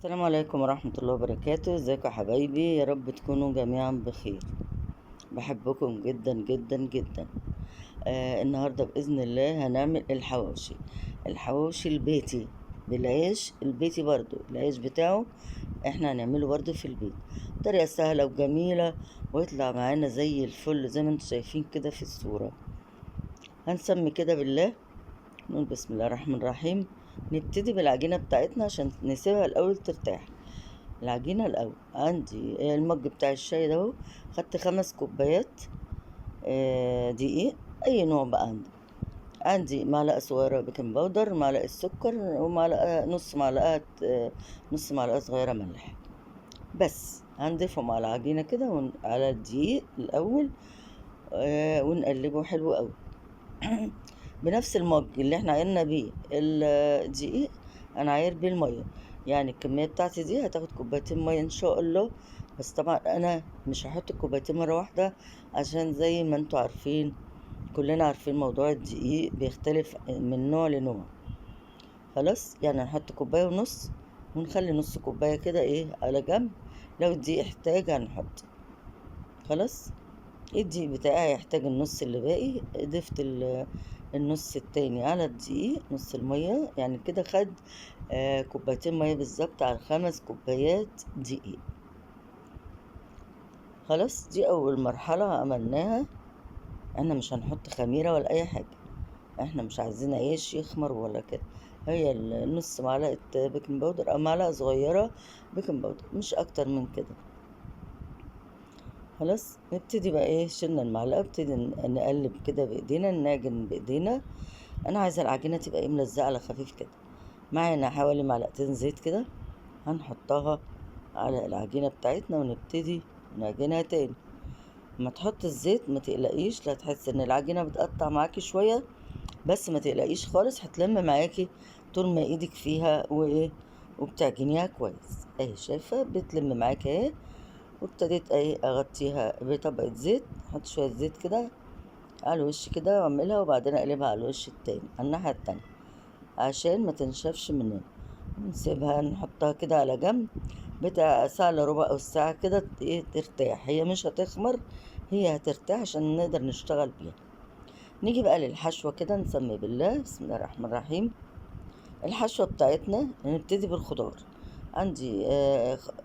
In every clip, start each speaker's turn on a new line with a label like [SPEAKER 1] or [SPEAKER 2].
[SPEAKER 1] السلام عليكم ورحمة الله وبركاته. ازيكم يا حبايبي؟ يا رب تكونوا جميعا بخير. بحبكم جدا جدا جدا. النهاردة بإذن الله هنعمل الحواوشي البيتي بالعيش البيتي، برضو العيش بتاعه احنا هنعمله برضو في البيت. طريقة سهلة وجميلة ويطلع معانا زي الفل زي ما انتم شايفين كده في الصورة. هنسمي كده بالله، نقول بسم الله الرحمن الرحيم. نبتدي بالعجينة بتاعتنا عشان نسيبها الأول ترتاح. العجينة الأول عندي المج بتاع الشاي ده اهو، خدت 5 كوبايات دقيق أي نوع بقى عندي معلقة صغيرة بيكنج باودر، معلقة سكر، ومعلقة نص معلقة صغيرة ملح. بس هنضيفهم على العجينة كده على الدقيق الأول ونقلبه حلو أوي. بنفس المج اللي احنا عيرنا بيه الدقيق انا عاير بيه الميه، يعني الكميه بتاعتي دي هتاخد 2 كوباية ان شاء الله. بس طبعا انا مش هحط الكوبايتين مره واحده، عشان زي ما انتوا عارفين كلنا عارفين موضوع الدقيق بيختلف من نوع لنوع. خلاص، يعني هنحط 1.5 كوباية ونخلي نص كوباية كده على جنب، لو الدقيق احتاج هنحط. خلاص، الدقيق بتاعي هيحتاج النص اللي باقي، ضفت النص التاني على الدقيق نص المية، يعني كده خد 2 كوباية مية بالظبط على 5 كوبايات دقيق. خلاص، دي أول مرحلة عملناها. احنا مش هنحط خميرة ولا أي حاجة، احنا مش عايزين عيش يخمر ولا كده. هي نص معلقة بيكنج باودر أو معلقة صغيرة بيكنج باودر، مش أكتر من كده. خلاص، نبتدي بقى شلنا المعلقة، نبتدي نقلب كده بايدينا، نعجن بايدينا. انا عايزة العجينة تبقى ملزقة على خفيف كده. معانا حوالي 2 معلقة زيت كده، هنحطها على العجينة بتاعتنا ونبتدي نعجنها تاني. ما تحط الزيت ما تقلقيش، لا تحس ان العجينة بتقطع معاكي شوية، بس ما تقلقيش خالص، هتلم معاكي طول ما ايدك فيها وبتعجنيها كويس. شايفة بتلم معاكي وابتديت اغطيها بطبقة زيت، احط شوية زيت كده على الوش كده واعملها، وبعدين اقلبها على الوش التاني على الناحية التانية عشان ما تنشفش مننا. نسيبها نحطها كده على جنب بتاع ساعة الا ربع او ساعة كده ترتاح. هي مش هتخمر، هي هترتاح عشان نقدر نشتغل بيها. نيجي بقى للحشوة كده، نسمي بالله بسم الله الرحمن الرحيم. الحشوة بتاعتنا نبتدي بالخضار. عندي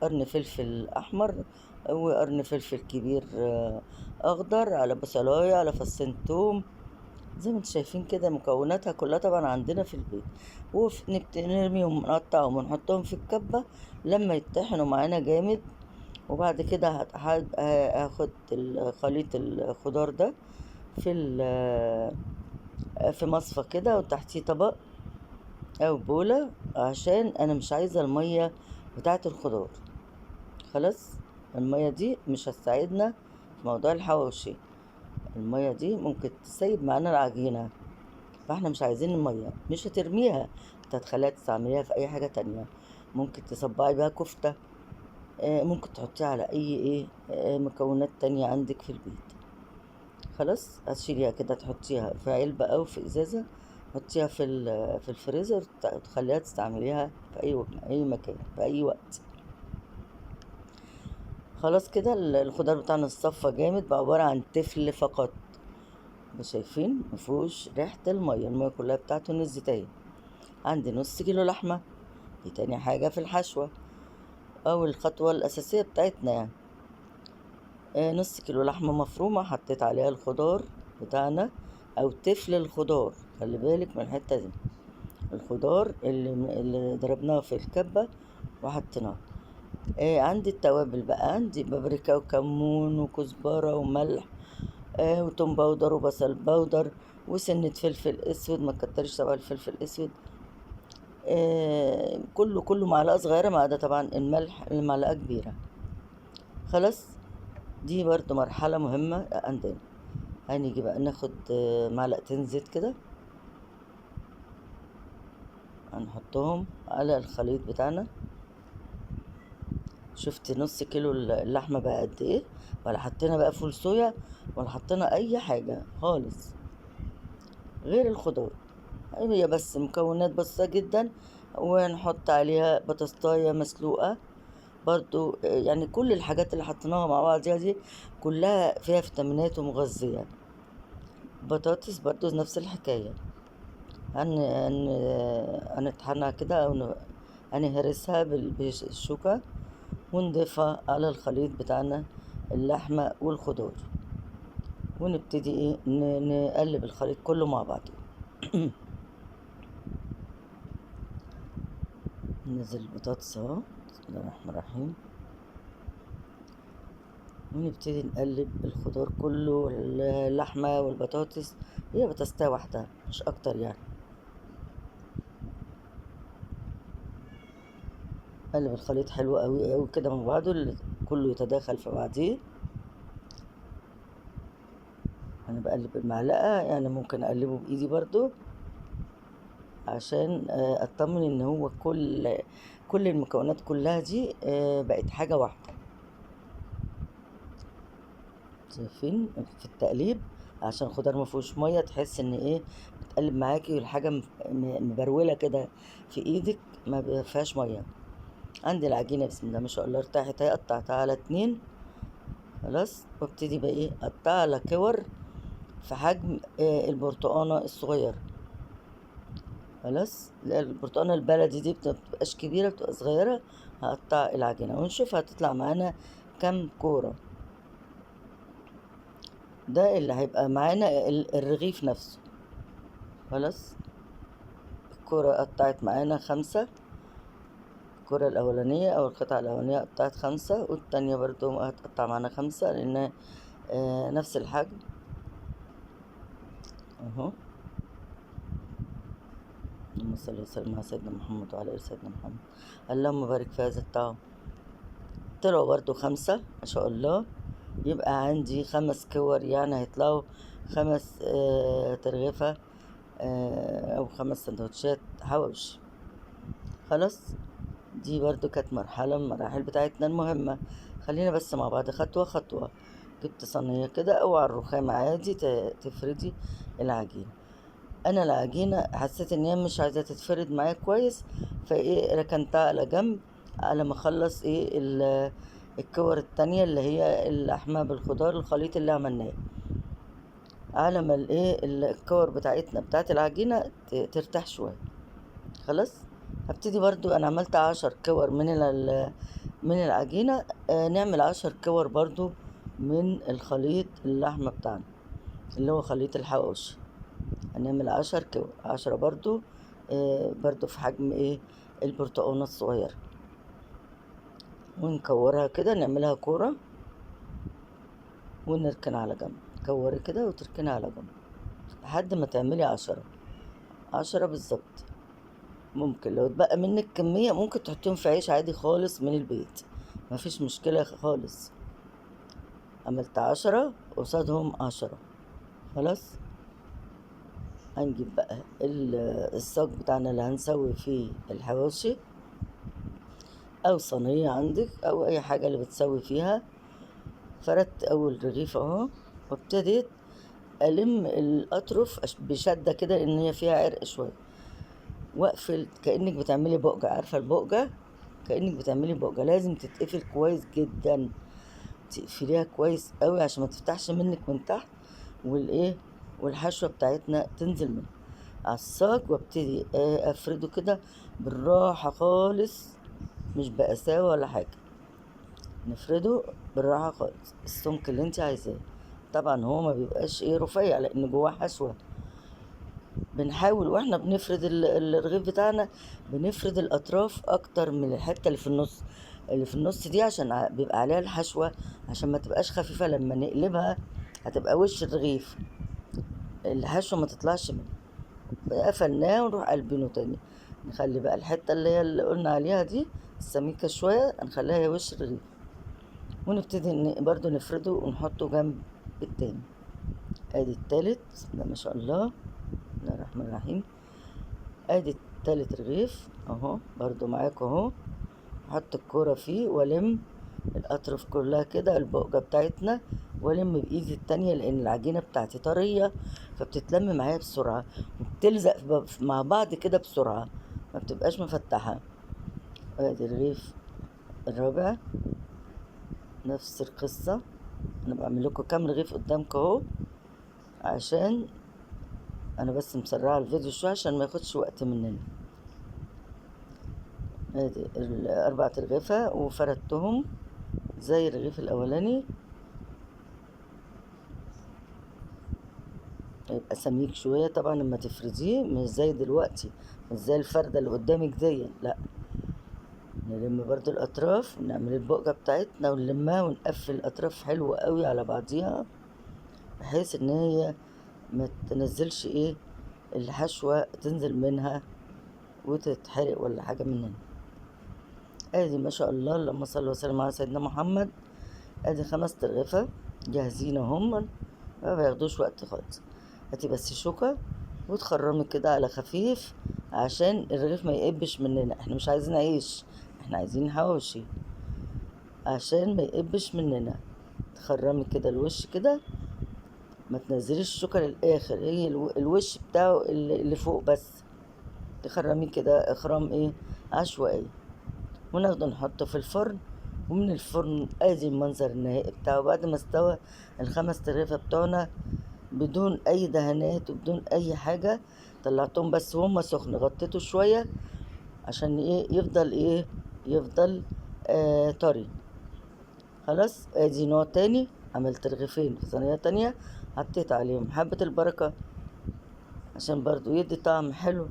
[SPEAKER 1] قرن فلفل احمر، وقرن فلفل كبير اخضر، على بصلاية، على فصين توم، زي ما انتم شايفين كده. مكوناتها كلها طبعا عندنا في البيت، نرميهم ونقطعهم ونحطهم في الكبة لما يتطحنوا معانا جامد. وبعد كده هاخد خليط الخضار ده في مصفى كده، وتحتيه طبق او بولة، عشان انا مش عايزة المية بتاعة الخضار. خلاص، المية دي مش هتساعدنا في موضوع الحواوشي. المية دي ممكن تسيب معانا العجينة، فاحنا مش عايزين المية. مش هترميها، انت هتخليها تستعمليها في اي حاجة تانية. ممكن تصبعي بيها كفتة، ممكن تحطيها على اي مكونات تانية عندك في البيت. خلاص، هتشيليها كده تحطيها في علبة او في ازازة، حطيها في الفريزر، تخليها تستعمليها في اي مكان في اي وقت. خلاص كده الخضار بتاعنا اتصفى جامد، بقى عبارة عن تفل فقط. شايفين مفيهوش ريحة المية كلها بتاعته نزلت اهي. عندي نص كيلو لحمة، دي تاني حاجة في الحشوة أو الخطوة الأساسية بتاعتنا يعني. نص كيلو لحمة مفرومة، حطيت عليها الخضار بتاعنا أو تفل الخضار، خلي بالك من الحتة دي. الخضار اللي ضربناه في الكبة وحطيناه. عندي التوابل بقى، عندي بابريكا وكمون وكزبرة وملح، وتوم باودر وبصل باودر وسنة فلفل اسود، ما تكترش طبعا الفلفل الاسود. كله معلقة صغيرة، ما عدا طبعا الملح المعلقة كبيرة. خلاص، دي برضو مرحلة مهمة عندنا. هنيجي بقى ناخد معلقتين زيت كده، هنحطهم على الخليط بتاعنا. شفت نص كيلو اللحمة بقى قد ايه؟ ولا حطينا بقى فول صويا ولا حطينا اي حاجة خالص غير الخضار. هي بس مكونات بسيطة جدا، ونحط عليها بطاطاية مسلوقة برضو. يعني كل الحاجات اللي حطيناها مع بعض دي كلها فيها فيتامينات ومغذية. بطاطس برضو نفس الحكاية. هنطحنها كده أو هنهرسها بالشوكة، ونضيفها على الخليط بتاعنا اللحمة والخضار، ونبتدي نقلب الخليط كله مع بعضه. ننزل البطاطس اهو، بسم الله الرحمن الرحيم، ونبتدي نقلب الخضار كله، اللحمة والبطاطس، هي بتستوي واحدة مش أكتر يعني. قلب الخليط حلو قوي قوي كده من بعضه، كله يتداخل في بعضيه. انا بقلب بالمعلقه، يعني ممكن اقلبه بايدي برضو عشان اطمن ان هو كل المكونات كلها دي بقت حاجه واحده. شايفين في التقليب؟ عشان الخضار ما فيهوش ميه، تحس ان ايه، بتقلب معاكي والحاجه مبروله كده في ايدك، ما فيهاش ميه. عندي العجينه بسم الله ما شاء الله ارتاحت اهي، قطعتها على 2 خلاص، وابتدي بقى ايه، اقطعها على كور في حجم البرتقانه الصغير. خلاص، البرتقانه البلدي دي بتبقاش كبيره، بتبقى صغيره. هقطع العجينه ونشوف هتطلع معانا كام كوره. ده اللي هيبقى معانا الرغيف نفسه. خلاص، الكوره قطعت معانا 5. الكوره الاولانيه او القطعه الاولانيه قطعت 5، والتانية برضو هتقطع معانا 5 لان نفس الحجم اهو. اللهم صل وسلم على سيدنا محمد وعلى ال سيدنا محمد. اللهم بارك في هذا الطعام. طلعوا برضو 5 ما شاء الله. يبقى عندي 5 كور، يعني هيطلعوا 5 ترغيفة أو 5 سندوتشات حواوشي. خلاص، دي برضو كانت مرحلة من المراحل بتاعتنا المهمة. خلينا بس مع بعض خطوة خطوة. جبت صينية كده أو على الرخام عادي تفردي العجينة. أنا العجينة حسيت إن هي مش عايزة تتفرد معايا كويس، فإيه ركنتها على جنب على ما أخلص إيه الكور التانية اللي هي اللحمة بالخضار، الخليط اللي عملناه، على ما الايه الكور بتاعتنا بتاعت العجينة ترتاح شوية. خلاص، هبتدي برضو انا عملت 10 كور من العجينة، نعمل 10 كور برضو من الخليط اللحمة بتاعنا اللي هو خليط الحواوشي. هنعمل 10 كور، 10 برضو برضو في حجم ايه البرتقانة الصغيرة، ونكورها كده، نعملها كورة ونركن على جنب. كوري كده وتركنها على جنب لحد ما تعملي 10 بالظبط. ممكن لو اتبقى منك كمية ممكن تحطيهم في عيش عادي خالص من البيت، مفيش مشكلة خالص. عملت 10 قصادهم 10. خلاص، هنجيب بقى الصاج بتاعنا اللي هنسوي فيه الحواوشي، او صينية عندك او اي حاجة اللي بتسوي فيها. فردت اول رغيف اهو، وابتديت الم الاطرف بشدة كده ان هي فيها عرق شوية، واقفل كأنك بتعملي بقجة. عارفة البقجة؟ كأنك بتعملي بقجة، لازم تتقفل كويس جدا، تقفليها كويس قوي عشان ما تفتحش منك من تحت، والايه والحشوة بتاعتنا تنزل منه على الصاج. وابتدي افرده كده بالراحة خالص، مش بقساوة ولا حاجة، نفرده بالراحة خالص السمك اللي انت عايزاه. طبعا هو ما بيبقاش ايه رفيع لان جواه حشوة. بنحاول واحنا بنفرد الرغيف بتاعنا بنفرد الاطراف اكتر من الحته اللي في النص. اللي في النص دي عشان بيبقى عليها الحشوه، عشان ما تبقاش خفيفه لما نقلبها هتبقى وش الرغيف، الحشوه ما تطلعش منه. قفلناه ونروح قلبينه تاني. نخلي بقى الحته اللي هي اللي قلنا عليها دي السميكه شويه، نخليها هي وش الرغيف، ونبتدي برضو نفرده ونحطه جنب التاني. ادي التالت، بسم الله ما شاء الله، بسم الله الرحمن الرحيم. ادي تالت رغيف اهو برضو معاكم اهو. احط الكوره فيه والم الاطراف كلها كده البقجه بتاعتنا، والم بايدي التانية لان العجينه بتاعتي طريه، فبتتلم معايا بسرعه وبتلزق مع بعض كده بسرعه. ما بتبقاش مفتحة. ادي الرغيف الرابع، نفس القصة. انا بعمل لكم كام رغيف قدامكم اهو، عشان انا بس مسرعة الفيديو شوية عشان ما ياخدش وقت مننا. ادي الاربع رغيفة وفردتهم زي الرغيف الاولاني، يبقى سميك شوية طبعا لما تفرديه، مش زي دلوقتي، مش زي الفردة اللي قدامك دي، لا. نلم برضو الاطراف ونعمل البقجة بتاعتنا ونلمها ونقفل الاطراف حلوة قوي على بعضيها، بحيث ان هي ما تنزلش ايه الحشوة تنزل منها وتتحرق ولا حاجة مننا. ادي ما شاء الله، اللهم صل وسلم على سيدنا محمد. ادي 5 ترغفة جاهزين اهم، ما بياخدوش وقت خالص. هاتي بس شوكة وتخرمي كده على خفيف عشان الرغيف ما يقبش مننا، احنا مش عايزين عيش، احنا عايزين حواوشي، عشان ما يقبش مننا. تخرمي كده الوش كده، ما تنزليش الشوكة للاخر، هي الوش بتاعه اللي فوق بس، تخرميه كده اخرام ايه عشوائي، وناخده نحطه في الفرن. ومن الفرن ادي المنظر النهائي بتاعه بعد ما استوى. ال5 ترغيفة بتوعنا بدون اي دهانات وبدون اي حاجة، طلعتهم بس وهم سخن، غطيته شوية عشان ايه يفضل ايه، يفضل طري. خلاص ادي نوع تاني، عملت رغيفين في صينية تانية، حطيت عليهم حبة البركة عشان برضو يدي طعم حلو،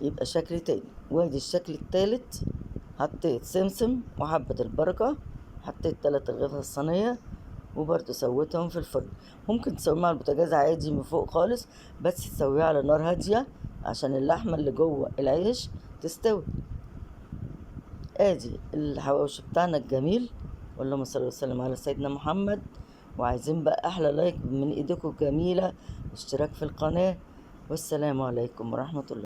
[SPEAKER 1] يبقى شكل تاني. وادي الشكل التالت، حطيت سمسم وحبة البركة، حطيت 3 رغيف في الصينية وبرضه سويتهم في الفرن. ممكن تسويهم على البوتاجاز عادي من فوق خالص، بس تسويه على نار هادية عشان اللحمة اللي جوه العيش تستوي. ادي الحواوشي بتاعنا الجميل، واللهم صل وسلم على سيدنا محمد. وعايزين بقى احلى لايك من ايديكم الجميلة، اشتراك في القناة، والسلام عليكم ورحمة الله.